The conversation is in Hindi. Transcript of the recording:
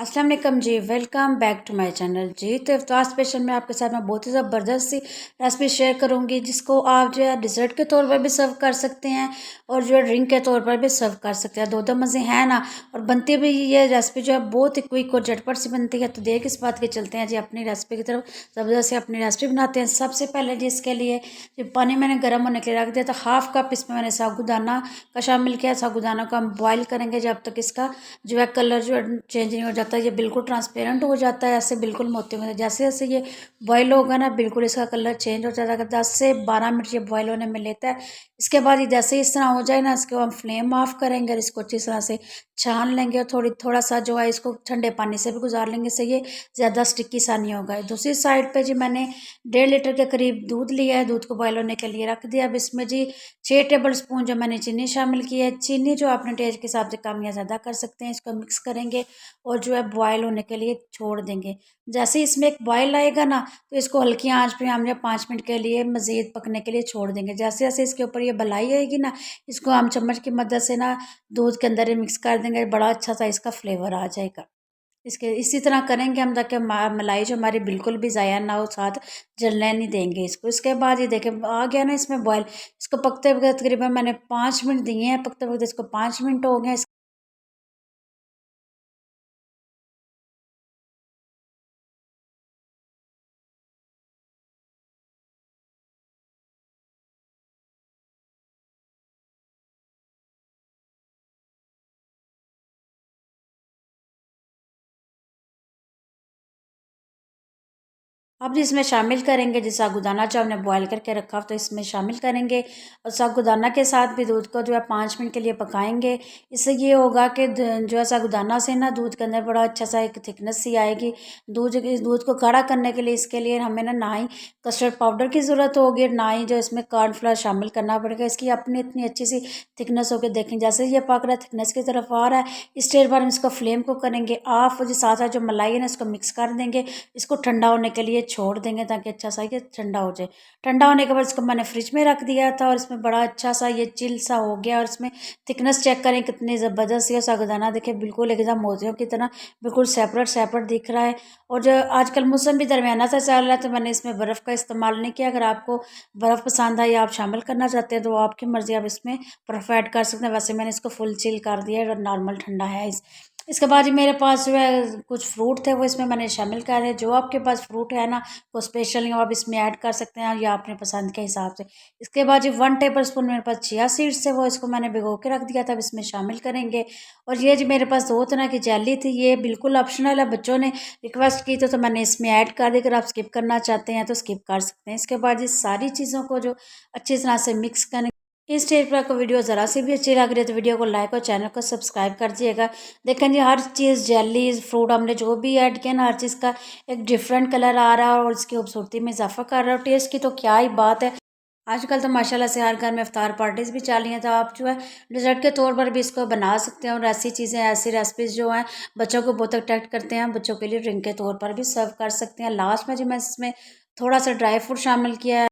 अस्सलाम वालेकुम जी, welcome back to my channel जी। तो इफ्तार स्पेशल में आपके साथ मैं बहुत ही ज़बरदस्त सी रेसिपी शेयर करूंगी, जिसको आप जो है डिज़र्ट के तौर पर भी सर्व कर सकते हैं और जो है ड्रिंक के तौर पर भी सर्व कर सकते हैं। दो मज़े हैं ना। और बनती भी ये रेसिपी जो है बहुत ही क्विक और झटपट सी बनती है। तो देख इस बात के चलते हैं जी अपनी रेसिपी की तरफ। ज़बरदस्त से अपनी रेसिपी बनाते हैं। सबसे पहले जी इसके लिए जो पानी मैंने गर्म होने के लिए रख दिया, तो हाफ़ कप इसमें मैंने साबूदाना का शामिल किया। साबूदाना को हम बॉयल करेंगे जब तक इसका जो है कलर जो है चेंज नहीं हो जाता, ये बिल्कुल ट्रांसपेरेंट हो जाता है, ऐसे बिल्कुल मोटे होते। जैसे जैसे ये बॉयल होगा ना, बिल्कुल इसका कलर चेंज हो जाता है। 10 से 12 मिनट ये बॉयल होने में लेता है। इसके बाद ये जैसे इस तरह हो जाए ना, इसको हम फ्लेम ऑफ करेंगे और इसको अच्छी तरह से छान लेंगे और थोड़ा सा जो है इसको ठंडे पानी से भी गुजार लेंगे, इससे ये ज़्यादा स्टिकी सा नहीं होगा। दूसरी साइड पे जी मैंने 1.5 लीटर के करीब दूध लिया है, दूध को बॉयल होने के लिए रख दिया। अब इसमें जी 6 टेबल स्पून जो मैंने चीनी शामिल की है। चीनी जो अपने टेस्ट के हिसाब से कम या ज़्यादा कर सकते हैं। इसको मिक्स करेंगे और जो है बॉयल होने के लिए छोड़ देंगे। जैसे ही इसमें एक बॉयल आएगा ना, तो इसको हल्की आंच पे हम जो 5 मिनट के लिए मज़ीद पकने के लिए छोड़ देंगे। जैसे जैसे इसके ऊपर ये बलाई आएगी ना, इसको हम चम्मच की मदद से ना दूध के अंदर ही मिक्स कर देंगे। बड़ा अच्छा सा इसका फ्लेवर आ जाएगा। इसके इसी तरह करेंगे हम, ताकि मलाई जो हमारी बिल्कुल भी ज़ाया ना हो, साथ जलने नहीं देंगे इसको। इसके बाद ये देखें आ गया ना इसमें बॉयल। इसको पकते वक्त तकरीबन मैंने 5 मिनट दिए हैं। पकते वक्त इसको 5 मिनट हो गए। अब इसमें शामिल करेंगे जी साबूदाना जो हमने बॉयल करके रखा, तो इसमें शामिल करेंगे और साबूदाना के साथ भी दूध को जो है 5 मिनट के लिए पकाएंगे। इससे ये होगा कि जो है साबूदाना से ना दूध के अंदर बड़ा अच्छा सा एक थिकनेस सी आएगी। दूध को गाढ़ा करने के लिए इसके लिए हमें ना ही कस्टर्ड पाउडर की ज़रूरत होगी, ना ही जो इसमें कॉर्नफ्लावर शामिल करना पड़ेगा। इसकी अपनी इतनी अच्छी सी थिकनेस होकर देखें। जैसे ये पक रहा है, थिकनेस की तरफ आ रहा है, इस स्टेज पर हम इसको फ्लेम को करेंगे ऑफ। जो साथ साथ जो मलाई है ना, इसको मिक्स कर देंगे। इसको ठंडा होने के लिए छोड़ देंगे ताकि अच्छा सा ये ठंडा हो जाए। ठंडा होने के बाद इसको मैंने फ्रिज में रख दिया था और इसमें बड़ा अच्छा सा ये चिल सा हो गया। और इसमें थिकनेस चेक करें कितनी ज़बरदस्त है। साबूदाना देखें बिल्कुल एकदम मोतियों की तरह बिल्कुल सेपरेट सेपरेट दिख रहा है। और जो आजकल मौसम भी दरमियाना सा चल रहा है, तो मैंने इसमें बर्फ़ का इस्तेमाल नहीं किया। अगर आपको बर्फ़ पसंद है या आप शामिल करना चाहते हैं तो आपकी मर्ज़ी, आप इसमें बर्फ़ ऐड कर सकते हैं। वैसे मैंने इसको फुल चिल कर दिया है और नॉर्मल ठंडा है। इसके बाद जी मेरे पास जो है कुछ फ्रूट थे, वो इसमें मैंने शामिल कर है। जो आपके पास फ्रूट है ना, वो स्पेशल आप इसमें ऐड कर सकते हैं या अपने पसंद के हिसाब से। इसके बाद जी 1 टेबल स्पून मेरे पास चिया सीड्स थे, वो इसको मैंने भिगो के रख दिया था, अब इसमें शामिल करेंगे। और ये जी मेरे पास 2 तरह की जेली थी, ये बिल्कुल ऑप्शनल है। बच्चों ने रिक्वेस्ट की तो मैंने इसमें ऐड कर दी। अगर आप स्किप करना चाहते हैं तो स्किप कर सकते हैं। इसके बाद ये सारी चीज़ों को जो अच्छी तरह से मिक्स करें। इस स्टेज पर आपको वीडियो ज़रा सी भी अच्छी लग रही है तो वीडियो को लाइक और चैनल को सब्सक्राइब कर दिएगा। देखें जी हर चीज़ जेलीज फ्रूट हमने जो भी ऐड किया ना, हर चीज़ का एक डिफरेंट कलर आ रहा है और इसकी खूबसूरती में इजाफा कर रहा है। और टेस्ट की तो क्या ही बात है। आजकल तो माशाल्लाह से हर घर में इफ्तार पार्टीज़ भी चल रही हैं, तो आप जो है डिज़र्ट के तौर पर भी इसको बना सकते हैं। और ऐसी चीज़ें ऐसी रेसिपीज़ जो हैं बच्चों को बहुत अट्रैक्ट करते हैं, बच्चों के लिए ड्रिंक के तौर पर भी सर्व कर सकते हैं। लास्ट में जो मैं इसमें थोड़ा सा ड्राई फ्रूट शामिल किया है।